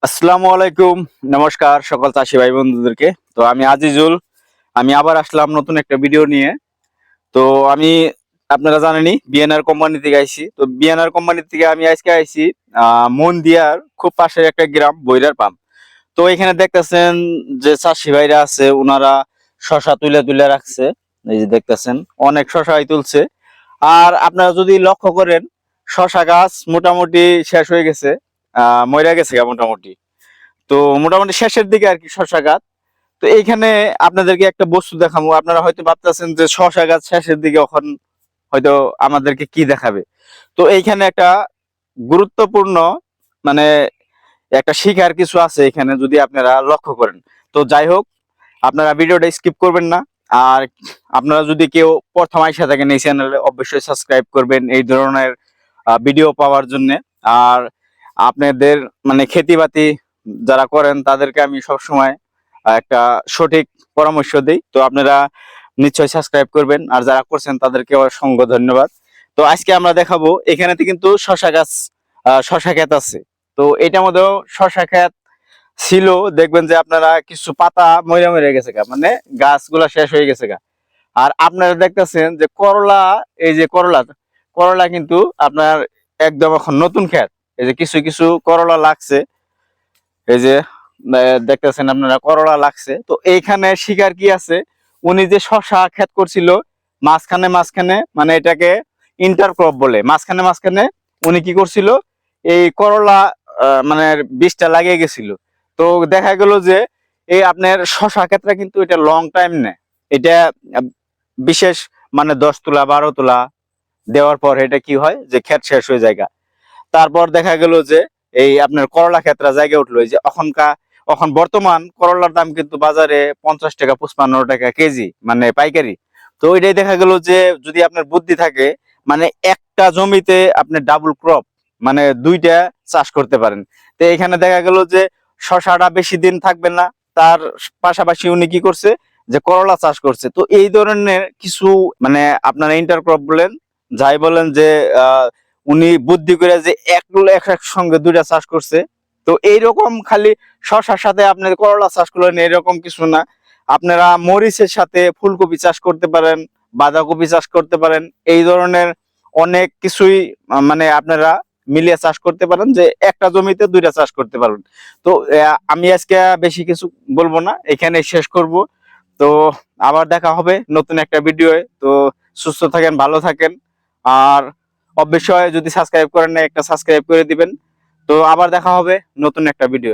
আসসালামু আলাইকুম। নমস্কার সকল চাষি ভাই বন্ধুদেরকে। তো আমি আজিজুল। আমি আবার আসলাম নতুন একটা ভিডিও নিয়ে। তো আমি আপনারা জানেনই বিএনআর কোম্পানি থেকে আইছি। তো বিএনআর কোম্পানি থেকে আমি আজকে আইছি মন্দিয়ার খুব পাশের একটা গ্রাম বৈরার পাম্প। তো এখানে দেখতেছেন যে চাষি ভাইরা আছে উনারা শশা তুলে তুলে রাখছে। এই যে দেখতেছেন অনেক শশাই তুলছে। আর আপনারা যদি লক্ষ্য করেন শশা গাছ মোটামুটি শেষ হয়ে গেছে, মইরা গেছে মোটামুটি। তো মোটামুটি শেষের দিকে আর কি শশা গাছ। তো এইখানে আপনাদেরকে একটা বস্তু দেখাবো। আপনারা হয়তো ভাবতেছেন যে শশা গাছ শেষের দিকে এখন হয়তো আমাদেরকে কি দেখাবে। তো এইখানে একটা গুরুত্বপূর্ণ মানে একটা শিখার কিছু আছে এখানে, যদি আপনারা লক্ষ্য করেন। তো যাই হোক, আপনারা ভিডিওটা স্কিপ করবেন না। আর আপনারা যদি কেউ প্রথম আইসা থাকেন এই চ্যানেলে, অবশ্যই সাবস্ক্রাইব করবেন এই ধরনের ভিডিও পাওয়ার জন্য। আর আপনাদের মানে খেতিবাতি যারা করেন তাদেরকে আমি সবসময় একটা সঠিক পরামর্শ দিই। তো আপনারা নিশ্চয়ই সাবস্ক্রাইব করবেন, আর যারা করছেন তাদেরকে অসংখ্য ধন্যবাদ। তো আজকে আমরা দেখাবো এখানে কিন্তু শশা গাছ, শশা ক্ষেত আছে। তো এটার মধ্যেও শশা ক্ষেত ছিল, দেখবেন যে আপনারা কিছু পাতা মরে মরে গেছে গা, মানে গাছগুলা শেষ হয়ে গেছে গা। আর আপনারা দেখতেছেন যে করলা, এই যে করলা, করলা কিন্তু আপনার একদম এখন নতুন ক্ষেত। এই যে কিছু কিছু করলা লাগছে, এই যে দেখতেছেন আপনারা করলা লাগছে। তো এইখানে শিকার কি আছে, উনি যে শশা ক্ষেত করছিল মাঝখানে মাঝখানে, মানে এটাকে ইন্টারক্রপ বলে, মাঝখানে মাঝখানে উনি কি করছিল এই করলা মানে বীজটা লাগিয়ে গেছিল। তো দেখা গেল যে এই আপনার শশা ক্ষেত্রে কিন্তু এটা লং টাইম নেয়। এটা আহ, বিশেষ মানে 10 তোলা 12 তোলা দেওয়ার পর এটা কি হয় যে ক্ষেত শেষ হয়ে যায়। তারপর দেখা গেল যে এই আপনার করলা ক্ষেত্রে জায়গা উঠলো, এই যে এখন বর্তমান করলার দাম কিন্তু বাজারে 50 টাকা 55 টাকা কেজি, মানে পাইকারি। তো ওইটাই দেখা গেল যে যদি আপনার বুদ্ধি থাকে, মানে একটা জমিতে আপনি ডাবল ক্রপ মানে দুইটা চাষ করতে পারেন। তো এখানে দেখা গেল যে শশাটা বেশি দিন থাকবে না, তার পাশাপাশি উনি কি করছে যে করলা চাষ করছে। তো এই ধরনের কিছু মানে আপনারা ইন্টারক্রপ বলেন, যাই বলেন, যে উনি বুদ্ধি করে যে একসঙ্গে দুইটা চাষ করছে। তো এইরকম খালি শশার সাথে আপনার করলা চাষ করলেন এরকম কিছু না, আপনারা মরিচের সাথে ফুলকপি চাষ করতে পারেন, বাঁধাকপি চাষ করতে পারেন। এই ধরনের অনেক কিছুই মানে আপনারা মিলিয়ে চাষ করতে পারেন, যে একটা জমিতে দুইটা চাষ করতে পারবেন। তো আমি আজকে বেশি কিছু বলবো না, এখানে শেষ করব। তো আবার দেখা হবে নতুন একটা ভিডিও। তো সুস্থ থাকেন, ভালো থাকেন। আর অবশ্যই যদি সাবস্ক্রাইব করেন না, একটা সাবস্ক্রাইব করে দিবেন। তো আবার দেখা হবে নতুন একটা ভিডিও।